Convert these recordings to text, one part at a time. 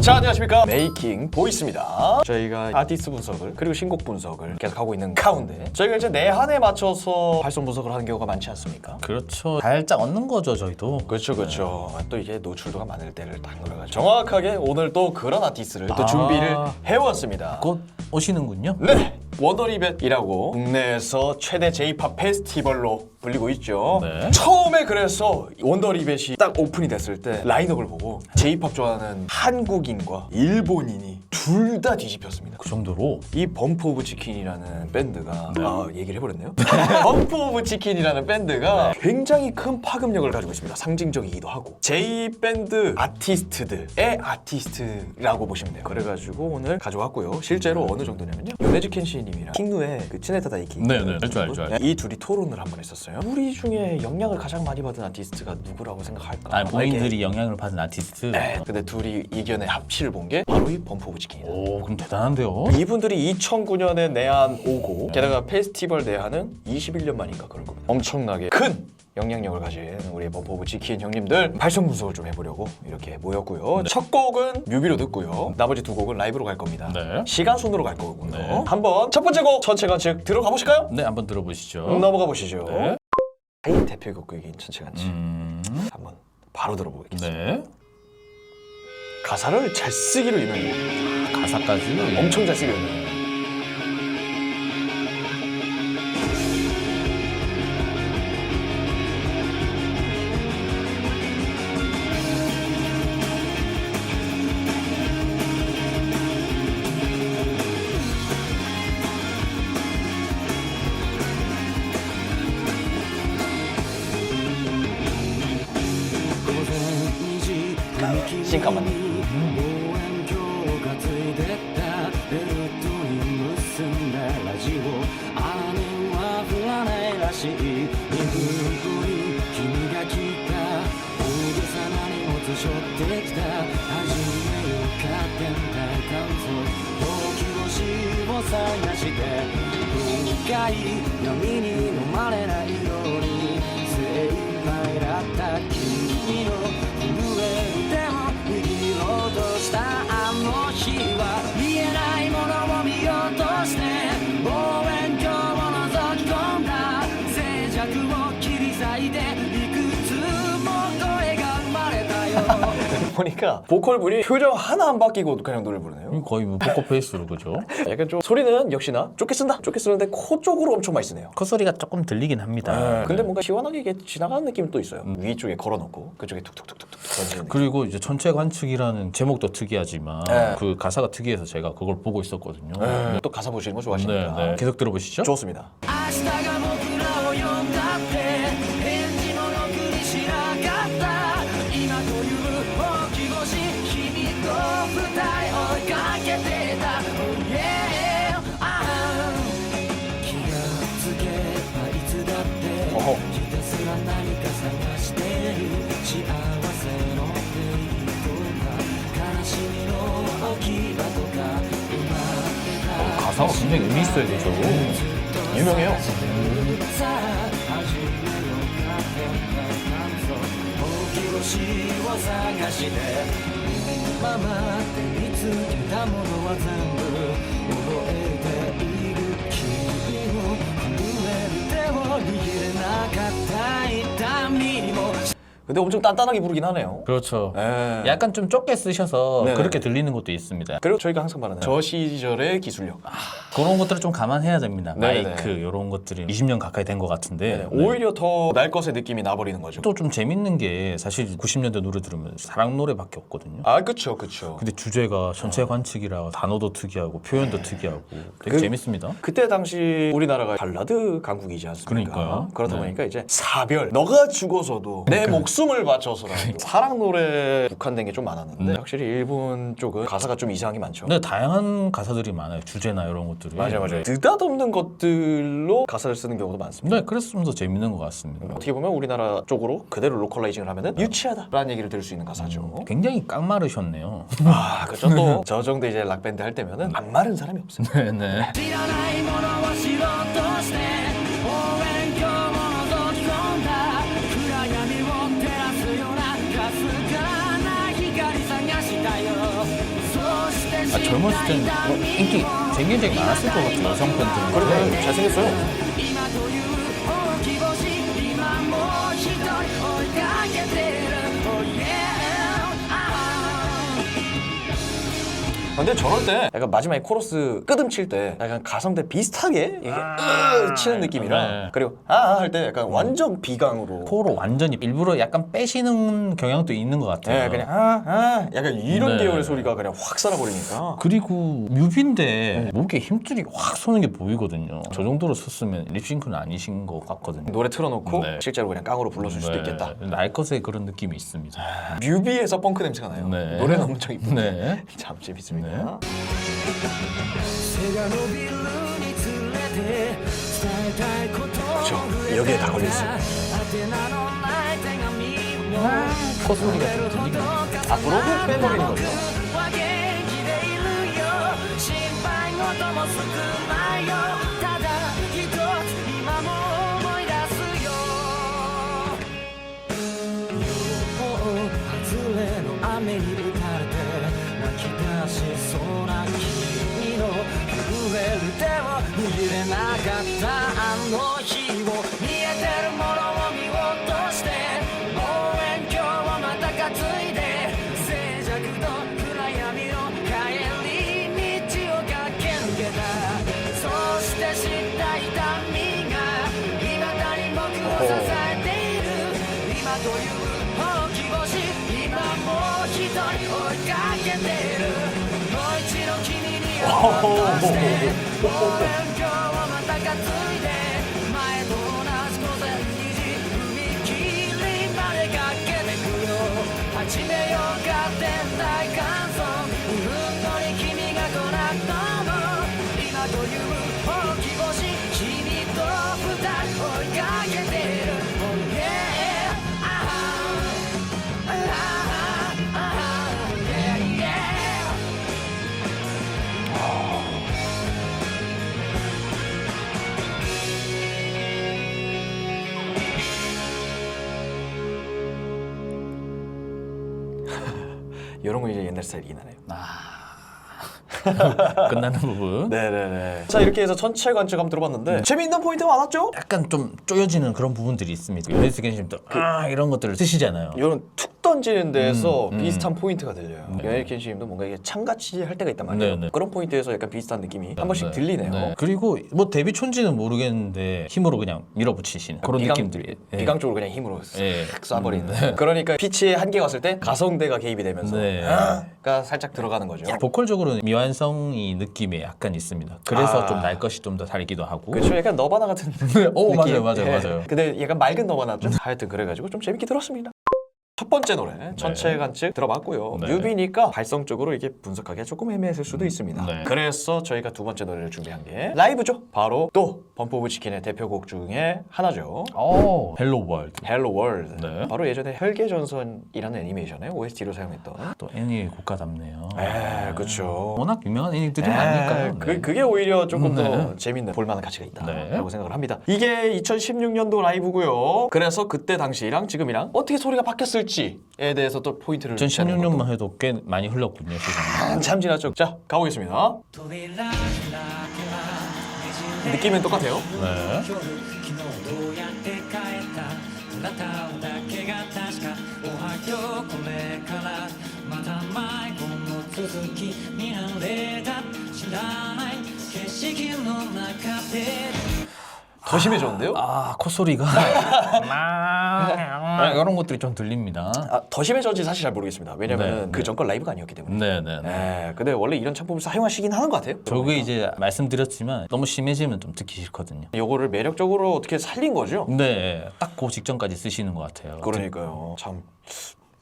자, 안녕하십니까. 메이킹 보이스입니다. 저희가 아티스트 분석을 그리고 신곡 분석을 계속 하고 있는 가운데 저희가 이제 내한에 맞춰서 발성 분석을 하는 경우가 많지 않습니까? 그렇죠. 살짝 얻는 거죠, 저희도. 그렇죠, 그렇죠. 또 이게 노출도가 많을 때를 딱 노려가지고 정확하게 오늘 또 그런 아티스트를 또 준비를 해왔습니다. 곧 오시는군요. 네! 원더리벳이라고 국내에서 최대 J-POP 페스티벌로 불리고 있죠. 네. 처음에 그래서 원더리벳이 딱 오픈이 됐을 때 라인업을 보고 J-POP 좋아하는 한국인과 일본인이 둘 다 뒤집혔습니다. 그 정도로. 이 범프 오브 치킨이라는 밴드가 얘기를 해버렸네요. 범프 오브 치킨이라는 밴드가 굉장히 큰 파급력을 가지고 있습니다. 상징적이기도 하고 J-밴드 아티스트들의 아티스트라고 보시면 돼요. 그래가지고 오늘 가져왔고요. 실제로 어느 정도냐면요, 요네즈 켄시님이랑 킹누의 그 츠네타 다이키, 네네, 알죠. 이 둘이 토론을 한번 했었어요. 우리 중에 영향을 가장 많이 받은 아티스트가 누구라고 생각할까? 아니, 본인들이 영향을 받은 아티스트. 네. 근데 둘이 이견의 합치를 본 게 바로 이 범프 오브 치킨이다. 오, 그럼 대단한데요? 이분들이 2009년에 내한 오고 게다가 페스티벌 내한은 21년 만인가 그럴 겁니다. 엄청나게 큰 영향력을 가진 우리 범프 오브 치킨 형님들 발성 분석을 좀 해보려고 이렇게 모였고요. 첫 곡은 뮤비로 듣고요. 나머지 두 곡은 라이브로 갈 겁니다. 네. 시간 순으로 갈 거고요. 네. 한번 첫 번째 곡 전체 관측 들어가 보실까요? 네, 한번 들어보시죠. 넘어가 보시죠. 네. 타이 대표곡인 전체 관측 한번 바로 들어보겠습니다. 네. 가사를 잘 쓰기로 유명해요. 가사까지. 엄청 잘 쓰기로 유명해요. 싱카 맞네. 보니까 보컬분이 표정 하나 안 바뀌고 그냥 노래 부르네요. 거의 뭐 포커페이스로 그죠? 약간 좀 소리는 역시나 좁게 쓴다. 좁게 쓰는데 코 쪽으로 엄청 많이 쓰네요. 콧소리가 조금 들리긴 합니다. 근데 뭔가 시원하게 이게 지나가는 느낌이 또 있어요. 위쪽에 걸어놓고 그쪽에 툭툭툭툭툭 던지는 느낌. 그리고 이제 전체 관측이라는 제목도 특이하지만 네. 그 가사가 특이해서 제가 그걸 보고 있었거든요. 또 가사 보시는 거 좋아하시니까. 네. 계속 들어보시죠. 좋습니다. 가사가 굉장히 의미 있어야 되죠. 유명해요. 근데 엄청 단단하게 부르긴 하네요. 그렇죠. 네. 약간 좀 좁게 쓰셔서 네네. 그렇게 들리는 것도 있습니다. 그리고 저희가 항상 말하는 저 시절의 기술력. 그런 것들을 좀 감안해야 됩니다. 네네. 마이크 이런 것들이 20년 가까이 된 것 같은데 오히려 더 날 것의 느낌이 나버리는 거죠. 또 좀 재밌는 게 사실 90년대 노래 들으면 사랑 노래밖에 없거든요. 아, 그쵸. 근데 주제가 전체 관측이라 단어도 특이하고 표현도 특이하고 되게 재밌습니다. 그때 당시 우리나라가 발라드 강국이지 않습니까? 그러니까요. 그러다 네. 보니까 이제 사별, 너가 죽어서도 내 목숨을 바쳐서라도 사랑 노래에 국한된 게 좀 많았는데 확실히 일본 쪽은 가사가 좀 이상한 게 많죠. 근데 다양한 가사들이 많아요. 주제나 이런 것들이. 맞아요. 느닷없는 것들로 가사를 쓰는 경우도 많습니다. 네, 그래서 좀 더 재밌는 것 같습니다. 어떻게 보면 우리나라 쪽으로 그대로 로컬라이징을 하면은 유치하다라는 얘기를 들을 수 있는 가사죠. 굉장히 깡마르셨네요. 아, 그렇죠. 또 저 정도 이제 락밴드 할 때면은 안 마른 사람이 없어요. 네네. 젊었을 때는 뭐 인기 굉장히 많았을 것 같아요. 여성 팬들은. 그래 잘생겼어요. 근데 저럴 때 약간 마지막에 코러스 끄듬칠 때 약간 가성대 비슷하게 이게 치는 느낌이라 네. 그리고 할 때 약간 완전 비강으로 코로 완전히 일부러 약간 빼시는 경향도 있는 것 같아요. 네, 그냥 약간 이런 네. 계열의 소리가 그냥 확 살아버리니까 그리고 뮤비인데 목에 힘줄이 확 쏘는 게 보이거든요. 저 정도로 섰으면 립싱크는 아니신 것 같거든요. 노래 틀어놓고 네. 실제로 그냥 깡으로 불러줄 수도 있겠다. 날 것의 그런 느낌이 있습니다. 뮤비에서 펑크 냄새가 나요. 네. 노래는 엄청 이쁜데 네. 참 재밌습니다. 네. 그렇죠. 여기에 다 걸려있어요. 콧소리가 좀 들리긴 해요. 앞으로도 빼버리는 거죠. 이런 거 이제 옛날 스타일이긴 하네요. 끝나는 부분. 네네네. 자 이렇게 해서 전체 관측 한번 들어봤는데 재미있는 포인트 많았죠? 약간 좀 쪼여지는 그런 부분들이 있습니다. 연예스 겐심도 이런 것들을 쓰시잖아요. 이런 툭 던지는 데에서 비슷한 포인트가 들려요. 연예인 켄시님도 뭔가 이게 창같이 할 때가 있단 말이에요. 네네. 그런 포인트에서 약간 비슷한 느낌이 한 번씩 들리네요. 네. 그리고 뭐 데뷔 촌지는 모르겠는데 힘으로 그냥 밀어붙이시는 그런 느낌들이. 비강 쪽으로 그냥 힘으로 예. 싹 쏴버리는. 그러니까 피치의 한계 왔을 때 가성대가 개입이 되면서 네. 가 살짝 들어가는 거죠. 보컬적으로는 미완성이 느낌이 약간 있습니다. 그래서 좀 날 것이 좀 더 달기도 하고. 그렇죠. 약간 너바나 같은 오, 느낌. 맞아요. 예. 맞아요. 근데 약간 맑은 너바나죠. 하여튼 그래가지고 좀 재밌게 들었습니다. 첫 번째 노래 전체 관측 들어봤고요. 네. 뮤비니까 발성적으로 이게 분석하기가 조금 애매했을 수도 있습니다. 네. 그래서 저희가 두 번째 노래를 준비한 게 라이브죠. 바로 또 범프 오브 치킨의 대표곡 중에 하나죠. 헬로 월드. 헬로 월드. 네. 바로 예전에 혈계전선이라는 애니메이션의 OST로 사용했던. 또 애니 국가답네요. 그렇죠. 워낙 유명한 애니들이 많으니까요. 네. 그게 오히려 조금 더 재밌는 볼만한 가치가 있다라고 네. 생각을 합니다. 이게 2016년도 라이브고요. 그래서 그때 당시랑 지금이랑 어떻게 소리가 바뀌었을지에 대해서 또 포인트를 2016년만 해도 꽤 많이 흘렀군요, 시간이. 한참 지났죠. 자, 가보겠습니다. 느낌은 똑같아요. 네. 더 심해졌는데요? 콧소리가 이런 것들이 좀 들립니다. 더 심해졌지 사실 잘 모르겠습니다. 왜냐면 네, 그 전건 라이브가 아니었기 때문에. 네네. 근데 원래 이런 창법을 사용하시긴 하는 것 같아요. 저게 이제 말씀드렸지만 너무 심해지면 좀 듣기 싫거든요. 요거를 매력적으로 어떻게 살린 거죠? 네, 딱 그 직전까지 쓰시는 것 같아요. 그러니까요. 참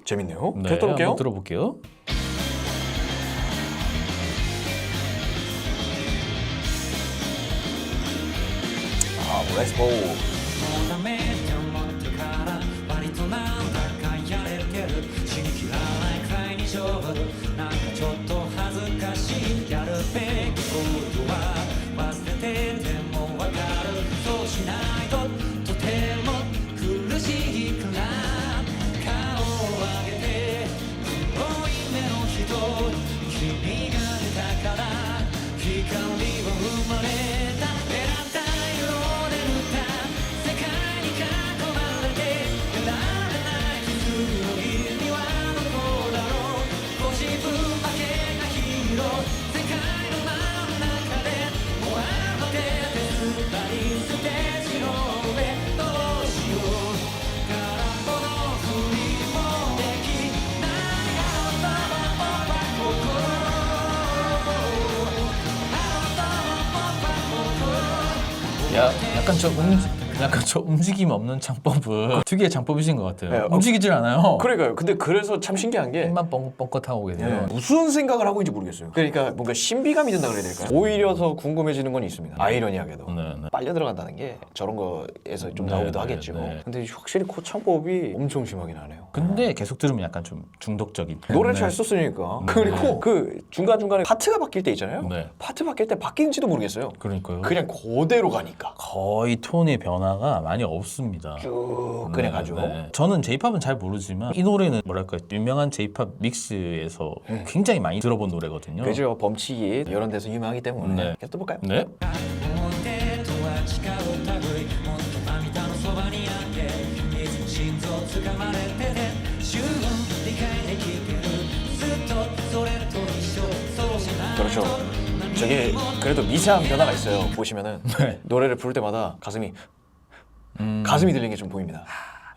재밌네요. 네, 계속 들어볼게요. 한번 들어볼게요. Let's go. 君が出 약간 저 움직임 없는 창법은 특유의 창법이신 것 같아요. 네, 움직이질 않아요. 그러니까요. 근데 그래서 참 신기한 게 힘만 뻥긋뻥긋하고 오게 돼요. 무슨 생각을 하고 있는지 모르겠어요. 그러니까 뭔가 신비감이 든다 그래야 될까요? 오히려 더 궁금해지는 건 있습니다. 아이러니하게도. 네. 빨려 들어간다는 게 저런 거에서 좀 네, 나오기도 네, 하겠죠. 네. 근데 확실히 코창법이 엄청 심하게 나네요. 근데 계속 들으면 약간 좀 중독적인. 노래 네. 잘 썼으니까. 그리고 그 중간중간에 파트가 바뀔 때 있잖아요. 네. 파트 바뀔 때 바뀌는지도 모르겠어요. 그러니까요. 그냥 그대로 가니까. 거의 톤의 변화가 많이 없습니다. 쭉 그냥 가죠. 네. 저는 J-팝은 잘 모르지만 이 노래는 뭐랄까 유명한 J-팝 믹스에서 굉장히 많이 들어본 노래거든요. 그죠. 범치기 이런 데서 유명하기 때문에. 네. 계속 또 볼까요? 네. 그렇죠. 저게 그래도 미세한 변화가 있어요. 보시면은 네. 노래를 부를 때마다 가슴이 들리는 게 좀 보입니다.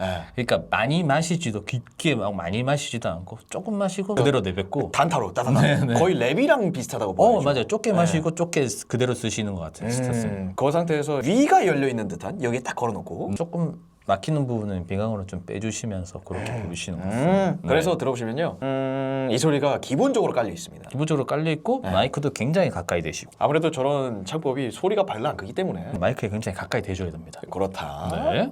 예. 그러니까 많이 마시지도 깊게 막 많이 마시지도 않고 조금 마시고 그대로 내뱉고. 단타로 따다다. 거의 랩이랑 비슷하다고 봐야죠. 맞아요. 좁게 마시고 좁게 그대로 쓰시는 것 같아요. 스타스. 그 상태에서 위가 열려 있는 듯한 여기에 딱 걸어놓고. 조금 막히는 부분은 비강으로 좀 빼주시면서 그렇게 부르시는 것 같아요. 네. 그래서 들어보시면요, 이 소리가 기본적으로 깔려 있습니다. 기본적으로 깔려 있고 마이크도 굉장히 가까이 대시고 아무래도 저런 창법이 소리가 별로 안 크기 때문에 마이크에 굉장히 가까이 대줘야 됩니다. 그렇다. 네.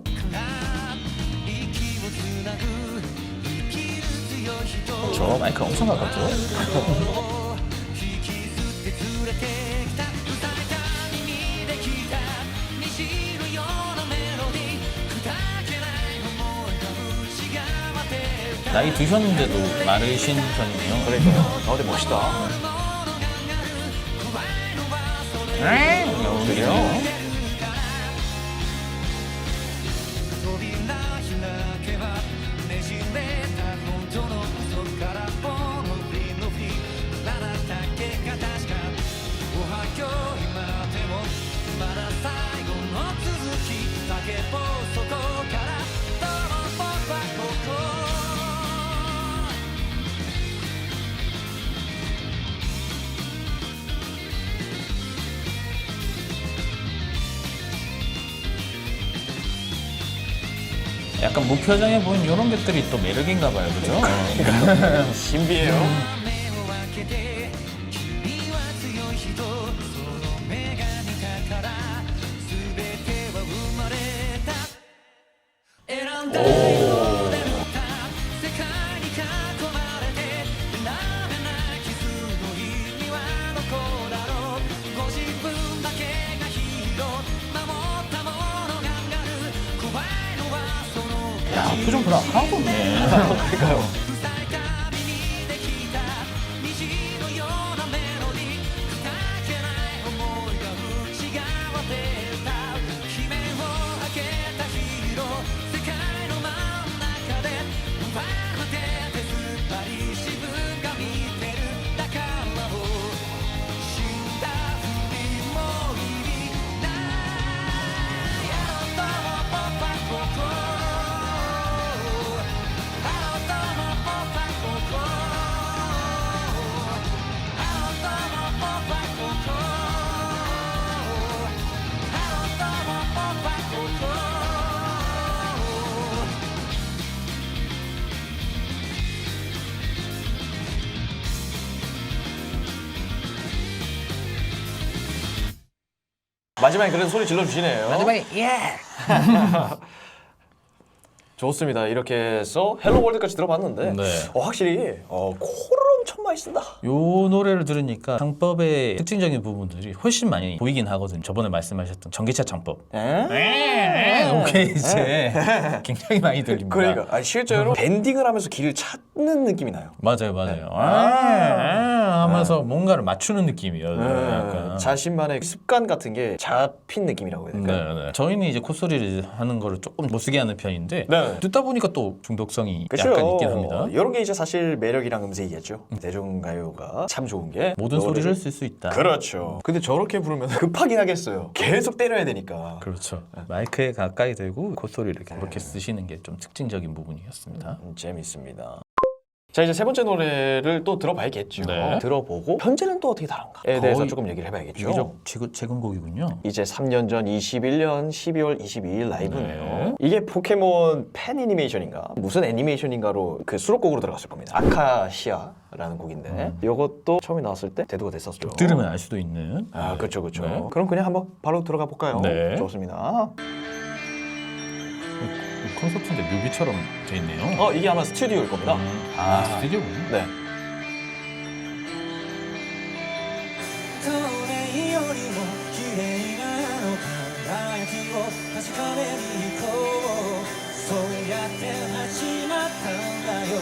저 마이크 엄청 가깝죠? 나이 드셨는데도 마르신 편이네요. 그러니까요. 근데 멋있다. 그래요? 약간 무표정해 보이는 이런 것들이 또 매력인가 봐요, 그죠? 신비해요. 야, 표정 변화 하나도 없네. 그러니까요. 마지막에 그래도 소리 질러주시네요. 마지막에 예! 좋습니다. 이렇게 해서 헬로 월드까지 들어봤는데 네. 확실히 코를 엄청 많이 쓴다. 요 노래를 들으니까 창법의 특징적인 부분들이 훨씬 많이 보이긴 하거든요. 저번에 말씀하셨던 전기차 창법. 오케이 이제 굉장히 많이 들립니다. 그러니까 실제로 밴딩을 하면서 길을 찾는 느낌이 나요. 맞아요. 하면서 뭔가를 맞추는 느낌이에요. 약간. 자신만의 습관 같은 게 잡힌 느낌이라고 해야 될까요? 네. 저희는 이제 콧소리를 하는 거를 조금 못 쓰게 하는 편인데 네. 듣다 보니까 또 중독성이 그렇죠. 약간 있긴 합니다. 이런 게 이제 사실 매력이랑 음색이겠죠. 대중가요가 참 좋은 게 모든 노래를- 소리를 쓸 수 있다. 그렇죠. 근데 저렇게 부르면 급하긴 하겠어요. 계속 때려야 되니까. 그렇죠. 마이크에 가까이 대고 콧소리를 그렇게 쓰시는 게 좀 특징적인 부분이었습니다. 재밌습니다. 자, 이제 세 번째 노래를 또 들어봐야겠죠. 네. 들어보고 현재는 또 어떻게 다른가에 대해서 거의 조금 얘기를 해봐야겠죠. 유기적 최근곡이군요. 이제 3년 전 21년 12월 22일 라이브네요. 이게 포켓몬 팬 애니메이션인가 무슨 애니메이션인가로 그 수록곡으로 들어갔을 겁니다. 아카시아라는 곡인데 이것도 처음에 나왔을 때 대두가 됐었죠. 들으면 알 수도 있는. 아, 그렇죠, 그렇죠. 네. 그럼 그냥 한번 바로 들어가 볼까요? 네. 좋습니다. 콘서트인데 뮤비처럼 돼 있네요. 이게 아마 스튜디오일 겁니다. 스튜디오군요. 네. これよりも綺麗なあの輝きを確かめに行こうそうやって始まったんだよ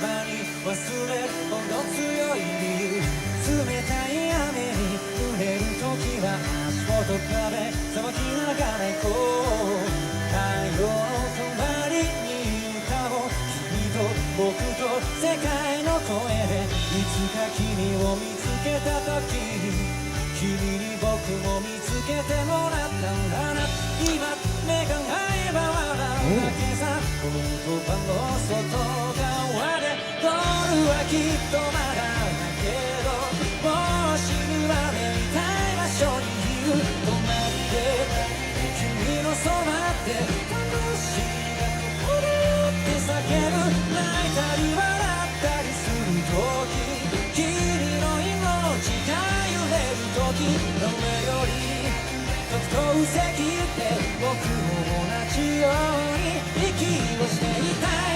たまに忘れるほど強い理由冷たい雨に濡れる時は足元壁さばきながら行こう太陽の隣に歌おう君と僕と世界の声でいつか君を見つけた時君に僕も見つけてもらったんだな今目が合えば笑うだけさこの言葉の外側でゴールはきっとまだだけどもう死ぬまでいたい場所にいる隣で君のそばで楽しいがここでって叫ぶ泣いたり笑ったりする時君の命が揺れる時どれより時とうせきって僕も同じように息をしていたい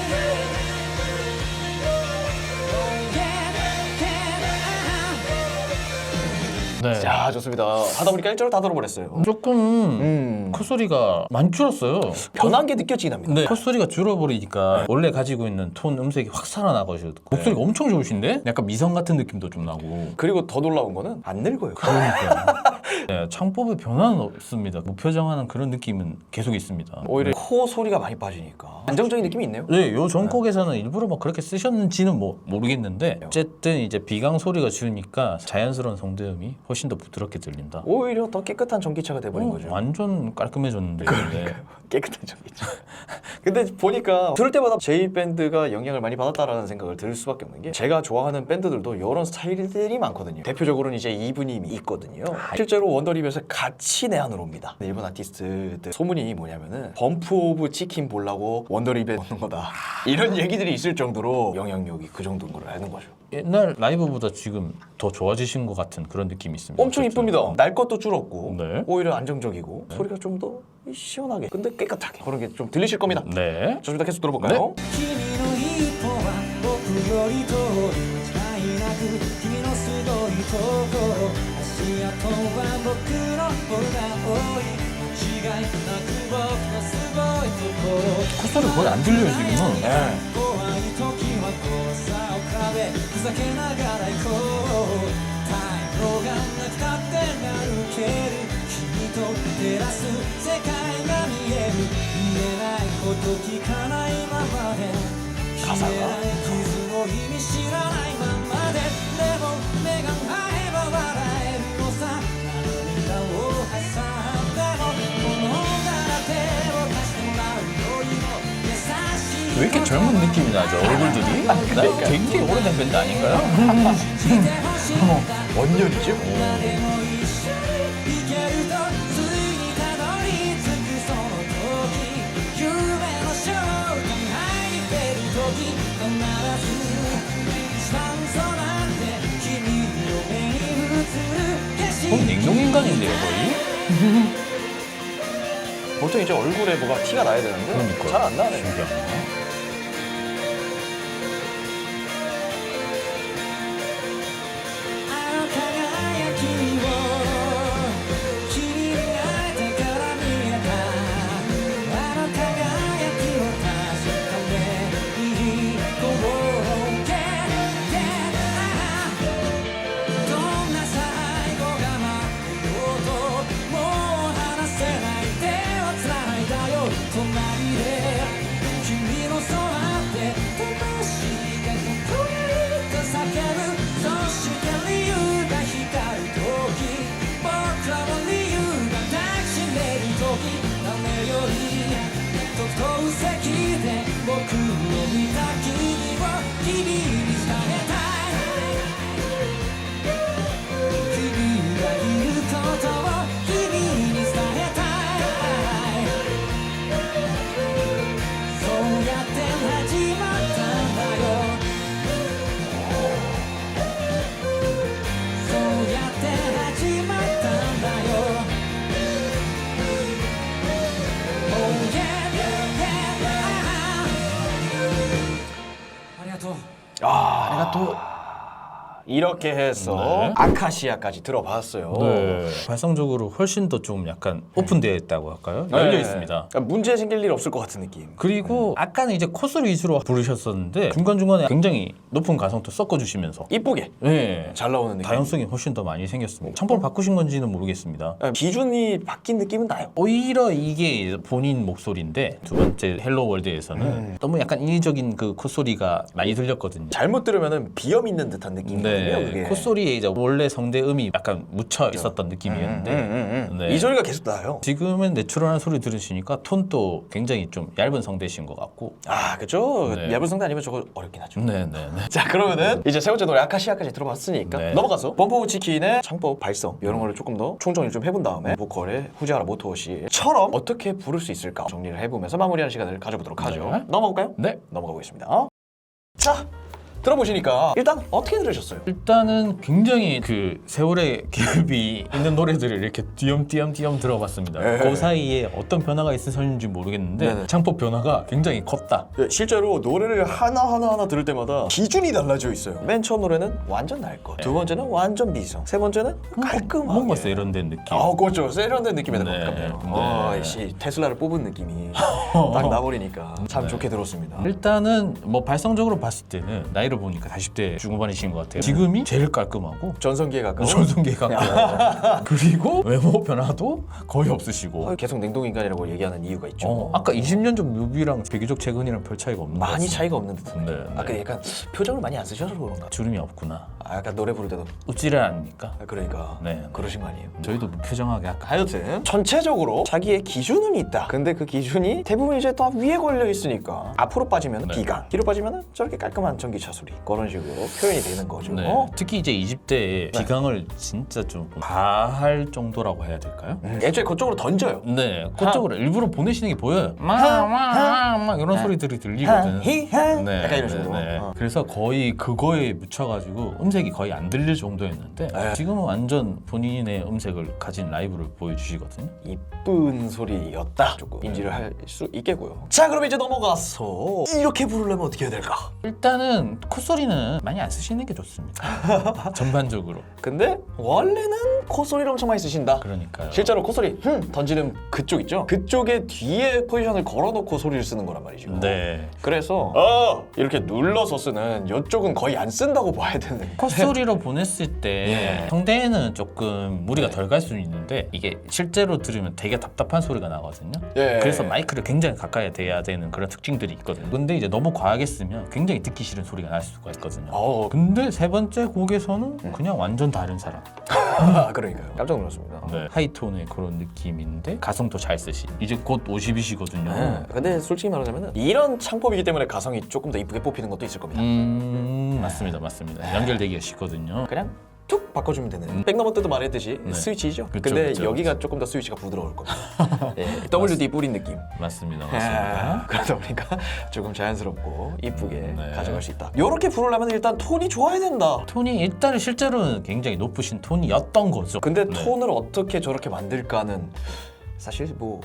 Oh yeah, 네. 자, 좋습니다. 하다 보니까 1절을 다 들어버렸어요. 조금 콧소리가 많이 줄었어요. 변한 게 느껴지긴 합니다. 네. 콧소리가 줄어버리니까 원래 가지고 있는 톤 음색이 확 살아나가지고 목소리가 엄청 좋으신데 약간 미성 같은 느낌도 좀 나고. 그리고 더 놀라운 거는 안 늙어요. 그러니까 네, 창법에 변화는 없습니다. 무표정하는 그런 느낌은 계속 있습니다. 오히려 코 소리가 많이 빠지니까 안정적인 느낌이 있네요. 네, 요 전곡에서는 일부러 막 그렇게 쓰셨는지는 뭐 모르겠는데 어쨌든 이제 비강 소리가 줄으니까 자연스러운 성대음이 훨씬 더 부드럽게 들린다. 오히려 더 깨끗한 전기차가 돼버린 거죠. 완전 깔끔해졌는데. 네. 깨끗한 전기차. 근데 보니까 들을 때마다 J밴드가 영향을 많이 받았다라는 생각을 들 수밖에 없는 게 제가 좋아하는 밴드들도 이런 스타일들이 많거든요. 대표적으로는 이제 이브님이 있거든요. 실제로 원더리뷰에서 같이 내한을 옵니다. 일본 아티스트들 소문이 뭐냐면은 범프 오브 치킨 보려고 원더리뷰에 오는 거다. 이런 얘기들이 있을 정도로 영향력이 그 정도인 걸 아는 거죠. 옛날 라이브보다 지금 더 좋아지신 것 같은 그런 느낌이 있습니다. 엄청 어쨌든. 이쁩니다. 날 것도 줄었고 네. 오히려 안정적이고 소리가 좀 더 시원하게 근데 깨끗하게 그런 게 좀 들리실 겁니다. 네. 좋습니다. 계속 들어볼까요? 君の一歩は僕より遠い間違いなく君のすごいところ足跡は僕の方が多い間違いなく僕のすごいところ 콧소리 거의 안 들려요 지금은. 네. 怖い時は怖さを壁ふざけながら行こう太陽がなくたって歩ける君と照らす世界が見える言えないこと聞かないままで消えない傷を意味知らないままででも目が合えば笑えるのさ涙を挟んでも物だら手を貸してもらうよりも優しい 왜 이렇게 젊은 느낌이 나죠 얼굴들이? 나 굉장히 오래된 밴드 아닌가요? 원년이죠? でも一緒に行けるとついにたどり着くその時夢の正体に出る時必ず一番空で君の目に映る景 거의 色 냉동인간인데요 거의? 보통 이제 얼굴에 뭐가 티가 나야 되는데 그러니까요. 잘 안 나네. 신기하네. あの輝きを君に会えてから見えたあの輝きを確かめに行こう どんな最後が待ってようともう離せない手を繋いだよ隣で君の 이렇게 해서 네. 아카시아까지 들어봤어요. 네. 발성적으로 훨씬 더 좀 약간 오픈되어 있다고 할까요? 네. 열려 있습니다. 문제 생길 일 없을 것 같은 느낌. 그리고 아까는 이제 코스를 위주로 부르셨었는데 중간중간에 굉장히 높은 가성도 섞어주시면서 이쁘게 네. 잘 나오는 느낌. 다양성이 훨씬 더 많이 생겼습니다. 창법을 바꾸신 건지는 모르겠습니다. 기준이 바뀐 느낌은 나요. 오히려 이게 본인 목소리인데 두 번째 헬로 월드에서는 너무 약간 인위적인 그 콧소리가 많이 들렸거든요. 잘못 들으면은 비염 있는 듯한 느낌이거든요. 네, 그게. 콧소리에 이제 원래 성대음이 약간 묻혀 있었던 느낌이었는데 네. 이 소리가 계속 나요. 지금은 내추럴한 소리 들으시니까 톤도 굉장히 좀 얇은 성대신 것 같고 아, 그죠? 네. 얇은 성대 아니면 저거 어렵긴 하죠. 네네네. 자, 그러면은 이제 세 번째 노래 아카시아까지 들어봤으니까 네. 넘어가서 범퍼 오브 치킨의 창법, 발성 이런 거를 조금 더 총정리 좀 해본 다음에 보컬의 후지하라 모토시처럼 어떻게 부를 수 있을까 정리를 해보면서 마무리하는 시간을 가져보도록 하죠. 네. 넘어갈까요? 네. 넘어가 보겠습니다. 자, 들어보시니까 일단 어떻게 들으셨어요? 일단은 굉장히 그 세월의 갭이 있는 노래들을 이렇게 띄엄띄엄 들어봤습니다. 네. 그 사이에 어떤 변화가 있었는지 모르겠는데 네네. 창법 변화가 굉장히 컸다. 실제로 노래를 하나하나 들을 때마다 기준이 달라져 있어요. 맨 처음 노래는 완전 날 것, 두 번째는 완전 미성, 세 번째는 깔끔하게. 뭔가 세련된 느낌. 그렇죠. 세련된 느낌에 네. 가깝네요. 네. 씨, 테슬라를 뽑은 느낌이 딱 나버리니까 참 좋게 들었습니다. 일단은 뭐 발성적으로 봤을 때는 나이를 보니까 40대 중후반이신 것 같아요. 지금이 제일 깔끔하고 전성기에 가까운 전성기에 가까워. 그리고 외모 변화도 거의 없으시고. 계속 냉동인간이라고 얘기하는 이유가 있죠. 아까 20년 전 뮤비랑 비교적 최근이랑 별 차이가 없는 것 많이 같습니다. 차이가 없는 듯한데 네, 아까 네. 약간 표정을 많이 안 쓰셔서 그런가? 주름이 없구나. 약간 노래 부를 때도 웃지를 않으니까. 그러니까 네. 그러신 거 아니에요? 저희도 무표정하게 아까 하여튼 전체적으로 자기의 기준은 있다. 근데 그 기준이 대부분 이제 또 위에 걸려 있으니까 앞으로 빠지면 네. 기강, 뒤로 빠지면 저렇게 깔끔한 전기차 소리 그런 식으로 표현이 되는 거죠. 네. 특히 이제 20대에 비강을 진짜 좀 과할 정도라고 해야 될까요? 애초에 그쪽으로 던져요. 네, 그쪽으로 일부러 보내시는 게 보여요. 막 이런 소리들이 들리거든. 약간 이런 식으로. 그래서 거의 그거에 묻혀가지고 음색이 거의 안 들릴 정도였는데 네. 지금은 완전 본인의 음색을 가진 라이브를 보여주시거든요. 이쁜 소리였다. 조금 인지를 할 수 있겠고요. 자, 그럼 이제 넘어가서 이렇게 부르려면 어떻게 해야 될까? 일단은 콧소리는 많이 안 쓰시는 게 좋습니다. 전반적으로. 근데 원래는 콧소리를 엄청 많이 쓰신다. 그러니까요. 실제로 콧소리 던지는 그쪽 있죠? 그쪽에 뒤에 포지션을 걸어놓고 소리를 쓰는 거란 말이죠. 네. 그래서 이렇게 눌러서 쓰는 이쪽은 거의 안 쓴다고 봐야 되는. 콧소리로 보냈을 때 예. 성대에는 조금 무리가 덜 갈 수는 있는데 이게 실제로 들으면 되게 답답한 소리가 나거든요. 예. 그래서 마이크를 굉장히 가까이 대야 되는 그런 특징들이 있거든요. 근데 이제 너무 과하게 쓰면 굉장히 듣기 싫은 소리가 날 수가 있거든요. 근데 세 번째 곡에서는 그냥 완전 다른 사람. 그러니까요. 깜짝 놀랐습니다. 네. 하이톤의 그런 느낌인데 가성도 잘 쓰시. 이제 곧 50이시거든요. 네. 근데 솔직히 말하자면 이런 창법이기 때문에 가성이 조금 더 이쁘게 뽑히는 것도 있을 겁니다. 맞습니다. 연결되기가 쉽거든요. 그냥 툭 바꿔주면 되는. 백 넘어 때도 말했듯이 네. 스위치죠. 그쵸, 근데 그쵸, 여기가 조금 더 스위치가 부드러울 겁니다. 예, WD 뿌린 느낌. 맞습니다. 그러다 보니까 조금 자연스럽고 이쁘게 네. 가져갈 수 있다. 이렇게 부르려면 일단 톤이 좋아야 된다. 톤이 일단 실제로는 굉장히 높으신 톤이었던 거죠. 근데 네. 톤을 어떻게 저렇게 만들까는 사실 뭐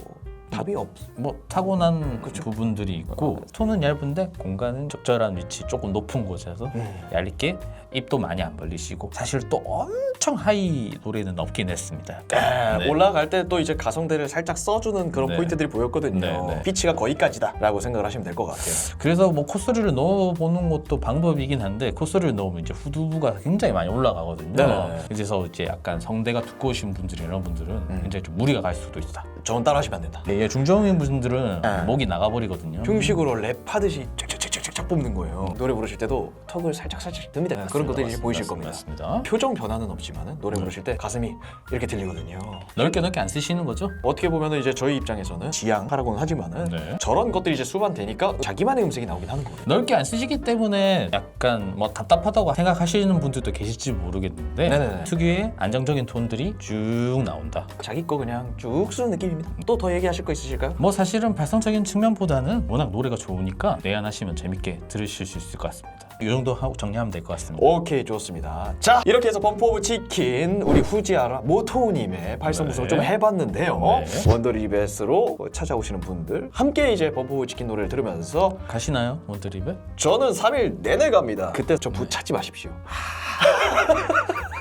답이 없. 뭐 타고난 부분들이 있고 톤은 얇은데 공간은 적절한 위치 조금 높은 곳에서 얇게 입도 많이 안 벌리시고 사실 또 엄청 하이 노래는 없긴 했습니다. 네. 올라갈 때 또 이제 가성대를 살짝 써주는 그런 네. 포인트들이 보였거든요. 네. 피치가 거기까지다라고 생각을 하시면 될 것 같아요. 그래서 뭐 콧소리를 넣어보는 것도 방법이긴 한데 콧소리를 넣으면 이제 후두부가 굉장히 많이 올라가거든요. 네. 그래서 이제 약간 성대가 두꺼우신 분들이 이런 분들은 굉장히 좀 무리가 갈 수도 있다. 저는 따라하시면 안 된다. 예, 중저음인 분들은 네. 목이 나가버리거든요. 흉식으로 랩하듯이 쫙쫙쫙쫙쫙 뽑는 거예요. 노래 부르실 때도 턱을 살짝 듭니다. 그런 것들이 이제 보이실 겁니다. 맞습니다. 표정 변화는 없지만 노래 부르실 때 가슴이 이렇게 들리거든요. 넓게 안 쓰시는 거죠? 어떻게 보면 이제 저희 입장에서는 지향하라고는 하지만은 네. 저런 것들이 이제 수반되니까 자기만의 음색이 나오긴 하는 거예요. 넓게 안 쓰시기 때문에 약간 뭐 답답하다고 생각하시는 분들도 계실지 모르겠는데 네네네. 특유의 안정적인 톤들이 쭉 나온다. 자기 거 그냥 쭉 쓰는 느낌입니다. 또 더 얘기하실 거 있으실까요? 뭐 사실은 발성적인 측면보다는 워낙 노래가 좋으니까 내한하시면 재밌게 재밌게 들으실 수 있을 것 같습니다. 이 정도 하고 정리하면 될 것 같습니다. 오케이, 좋습니다. 자, 이렇게 해서 범프 오브 치킨 우리 후지아라 모토우님의 발성 분석을 좀 해봤는데요. 네. 원더리베스로 찾아오시는 분들 함께 이제 범프 오브 치킨 노래를 들으면서 가시나요? 원드립에? 저는 3일 내내 갑니다. 그때 저 부차지 마십시오.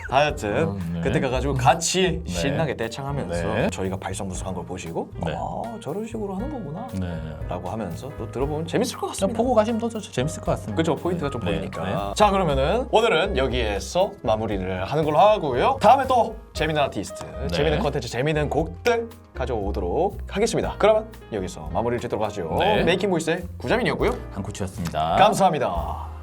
하여튼 네. 그때 가가지고 같이 신나게 떼창하면서 네. 저희가 발성 분석한 걸 보시고 네. 저런 식으로 하는 거구나 네. 라고 하면서 또 들어보면 재밌을 것 좀 같습니다. 보고 가시면 더 재밌을 것 같습니다. 그죠, 포인트가 좀 네. 보이니까. 네. 자, 그러면은 오늘은 여기에서 마무리를 하는 걸로 하고요. 다음에 또 재밌는 아티스트, 재밌는 컨텐츠, 재밌는 곡들 가져오도록 하겠습니다. 그러면 여기서 마무리를 짓도록 하죠. 네. 메이킹 보이스의 구자민이었고요. 한쿠치였습니다. 감사합니다.